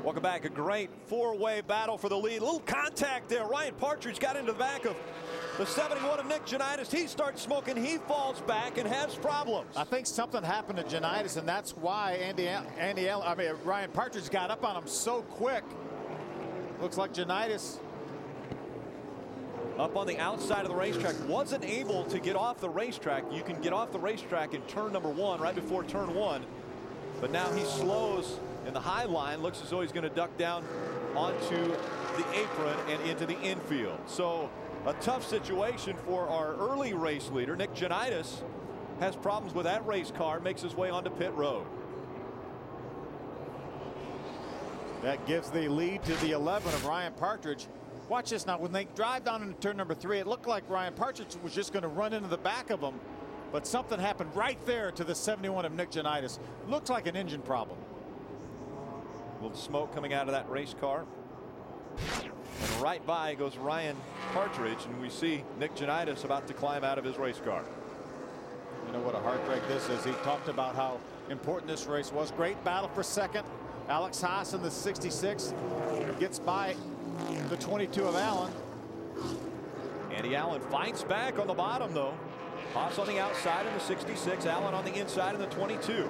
Welcome back. A great four-way battle for the lead. A little contact there. Ryan Partridge got into the back of the 71 of Nick Janitis. He starts smoking. He falls back and has problems. I think something happened to Janitis, and that's why Ryan Partridge got up on him so quick. Looks like Janitis up on the outside of the racetrack, wasn't able to get off the racetrack. You can get off the racetrack in turn number 1, right before turn 1. But now he slows in the high line. Looks as though he's going to duck down onto the apron and into the infield. So a tough situation for our early race leader. Nick Janitis has problems with that race car, makes his way onto pit road. That gives the lead to the 11 of Ryan Partridge. Watch this now. When they drive down into turn number 3, it looked like Ryan Partridge was just going to run into the back of him, but something happened right there to the 71 of Nick Janitis. Looks like an engine problem. A little smoke coming out of that race car. And right by goes Ryan Partridge, and we see Nick Janitis about to climb out of his race car. You know what a heartbreak this is. He talked about how important this race was. Great battle for second. Alex Haas in the 66 gets by the 22 of Allen. Andy Allen fights back on the bottom, though. Haas on the outside in the 66, Allen on the inside in the 22.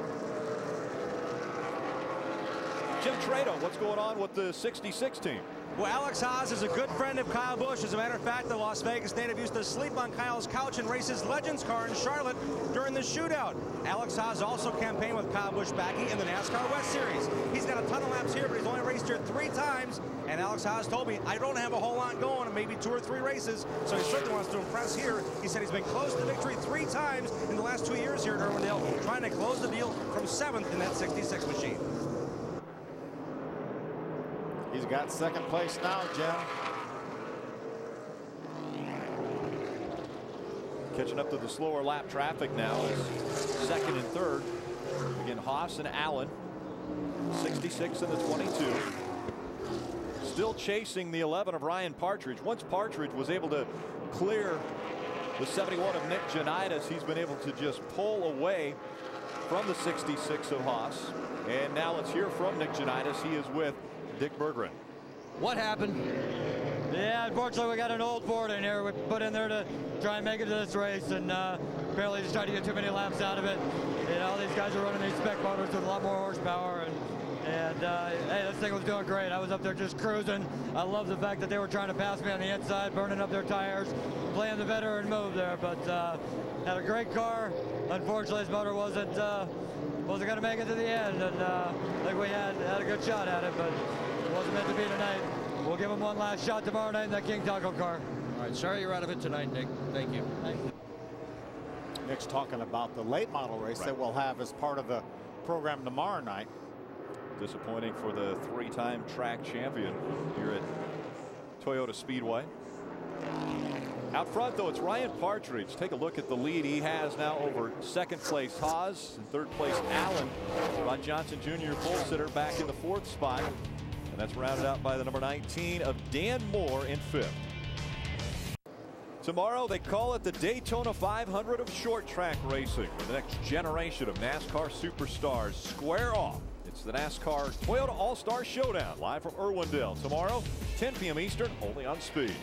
Jim Trado, what's going on with the 66 team? Well, Alex Haas is a good friend of Kyle Busch. As a matter of fact, the Las Vegas native used to sleep on Kyle's couch and race his Legends car in Charlotte during the shootout. Alex Haas also campaigned with Kyle Busch back in the NASCAR West Series. He's got a ton of laps here, but he's only raced here 3 times. And Alex Haas told me, I don't have a whole lot going, maybe 2 or 3 races. So he certainly wants to impress here. He said he's been close to victory 3 times in the last 2 years here at Irwindale, trying to close the deal from 7th in that 66 machine. He's got second place now, Jim. Catching up to the slower lap traffic now is second and third. Again, Haas and Allen, 66 and the 22. Still chasing the 11 of Ryan Partridge. Once Partridge was able to clear the 71 of Nick Janitis, he's been able to just pull away from the 66 of Haas. And now let's hear from Nick Janitis. He is with Dick Berggren. What happened? Yeah, unfortunately, we got an old Ford in here. We put in there to try and make it to this race, and apparently just tried to get too many laps out of it. You know, these guys are running these spec motors with a lot more horsepower, and hey, this thing was doing great. I was up there just cruising. I love the fact that they were trying to pass me on the inside, burning up their tires, playing the veteran move there. But had a great car. Unfortunately, his motor wasn't going to make it to the end, and I think we had a good shot at it, but it wasn't meant to be tonight. We'll give him one last shot tomorrow night in that King Taco car. All right, sorry you're out of it tonight, Nick. Thank you. Nick's talking about the late model race that we'll have as part of the program tomorrow night. Disappointing for the 3-time track champion here at Toyota Speedway. Out front, though, it's Ryan Partridge. Take a look at the lead he has now over second place Haas and third place Allen. Rod Johnson Jr. pole sitter back in the 4th spot. And that's rounded out by the number 19 of Dan Moore in 5th. Tomorrow they call it the Daytona 500 of short track racing, where the next generation of NASCAR superstars square off. It's the NASCAR Toyota All-Star Showdown, live from Irwindale tomorrow, 10 p.m. Eastern, only on Speed.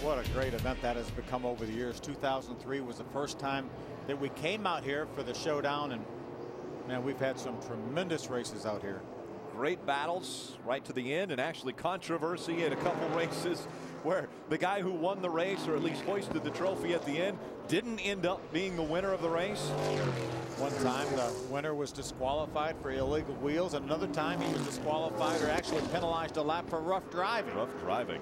What a great event that has become over the years. 2003 was the first time that we came out here for the Showdown, and man, we've had some tremendous races out here. Great battles right to the end, and actually controversy in a couple races where the guy who won the race, or at least hoisted the trophy at the end, didn't end up being the winner of the race. One time the winner was disqualified for illegal wheels, and another time he was disqualified or actually penalized a lap for rough driving. Rough driving.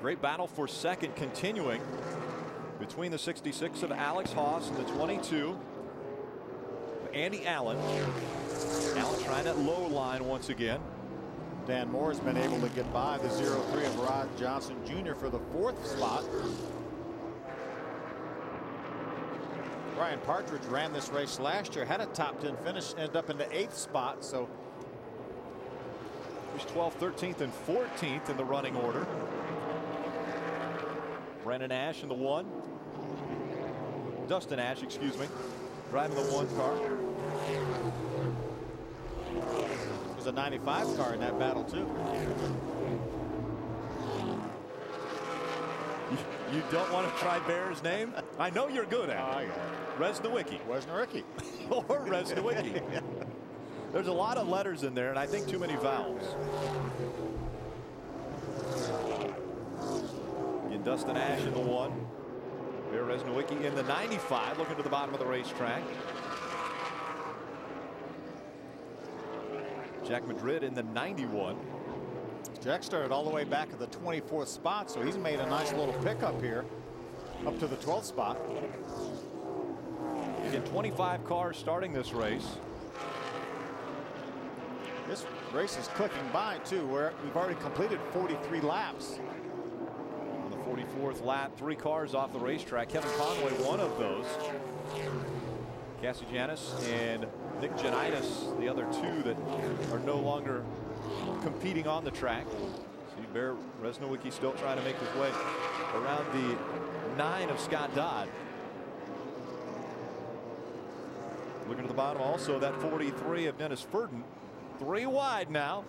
Great battle for second continuing between the 66 of Alex Haas and the 22 of Andy Allen. Allen trying that low line once again. Dan Moore has been able to get by the 03 of Rod Johnson Jr. for the 4th spot. Ryan Partridge ran this race last year, had a top 10 finish, ended up in the 8th spot. So he's 12th, 13th, and 14th in the running order. Brennan Ash in the 1. Dustin Ash, excuse me, driving the 1 car. a 95 car in that battle too. You don't want to try Bear's name? I know you're good at it. I got it. Resnowicki. Wesnowicki. Or Resnowicki. There's a lot of letters in there, and I think too many vowels. Again, Dustin Ash in the 1. Bear Resnowicki in the 95, looking to the bottom of the racetrack. Jack Madrid in the 91. Jack started all the way back at the 24th spot, so he's made a nice little pickup here up to the 12th spot. Again, 25 cars starting this race. This race is clicking by too. We've already completed 43 laps. On the 44th lap, 3 cars off the racetrack. Kevin Conway, one of those. Cassie Janis and Nick Janitis, the other 2 that are no longer competing on the track. See Bear Resnowicki still trying to make his way around the 9 of Scott Dodd. Looking to the bottom also, that 43 of Dennis Furton. 3 wide now.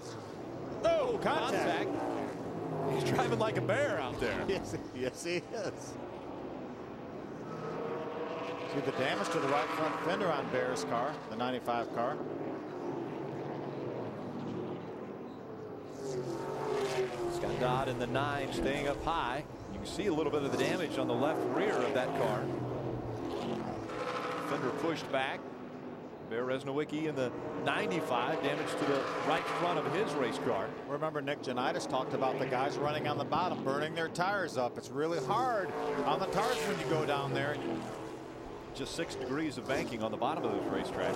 Oh, contact. He's driving like a bear out there. Yes, yes he is. See the damage to the right front fender on Bear's car, the 95 car. Scott Dodd in the 9 staying up high. You can see a little bit of the damage on the left rear of that car. Fender pushed back. Bear Resnowicki in the 95, damage to the right front of his race car. Remember, Nick Janitis talked about the guys running on the bottom, burning their tires up. It's really hard on the tires when you go down there. Just 6 degrees of banking on the bottom of this racetrack.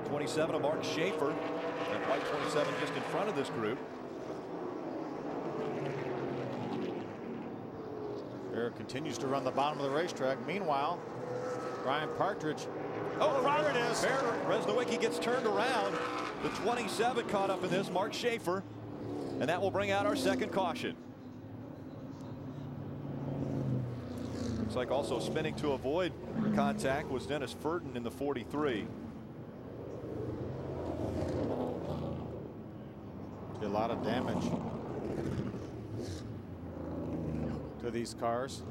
27 of Mark Schaefer. That white 27 just in front of this group. Bear continues to run the bottom of the racetrack. Meanwhile, Ryan Partridge. Oh, there it is. Bear Resnowicki gets turned around. The 27 caught up in this, Mark Schaefer. And that will bring out our second caution. Looks like also spinning to avoid contact was Dennis Furton in the 43. A lot of damage to these cars.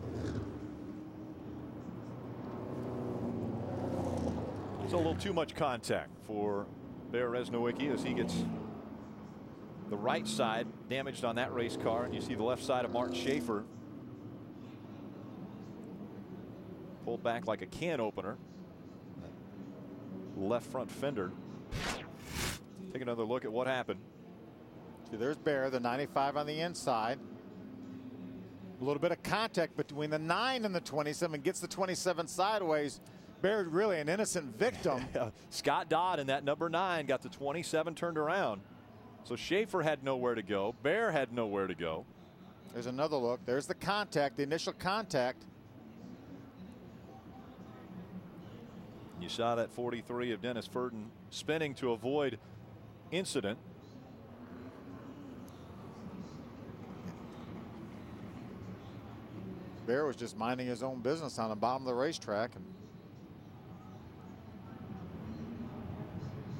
It's a little too much contact for Bear Resnowicki as he gets the right side damaged on that race car, and you see the left side of Mark Schaefer pulled back like a can opener. Left front fender. Take another look at what happened. See, there's Bear, the 95 on the inside. A little bit of contact between the 9 and the 27, gets the 27 sideways. Bear really an innocent victim. Scott Dodd in that number 9 got the 27 turned around. So Schaefer had nowhere to go. Bear had nowhere to go. There's another look. There's the contact, the initial contact. You saw that 43 of Dennis Furton spinning to avoid incident. Bear was just minding his own business on the bottom of the racetrack. And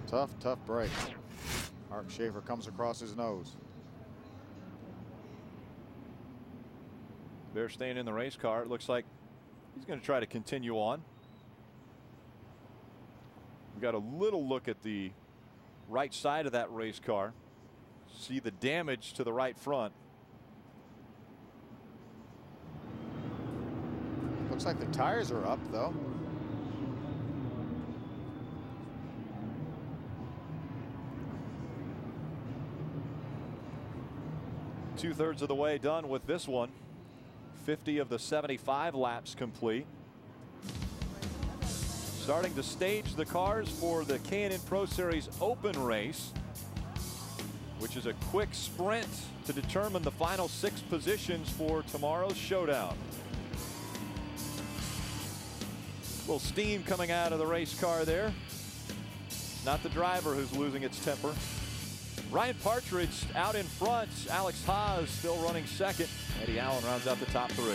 tough break. Mark Schaefer comes across his nose. Bear staying in the race car. It looks like he's going to try to continue on. We got a little look at the right side of that race car. See the damage to the right front. Looks like the tires are up, though. Two-thirds of the way done with this one. 50 of the 75 laps complete. Starting to stage the cars for the K&N Pro Series Open race, which is a quick sprint to determine the final 6 positions for tomorrow's showdown. A little steam coming out of the race car there. Not the driver who's losing its temper. Ryan Partridge out in front. Alex Haas still running second. Eddie Allen rounds out the top 3.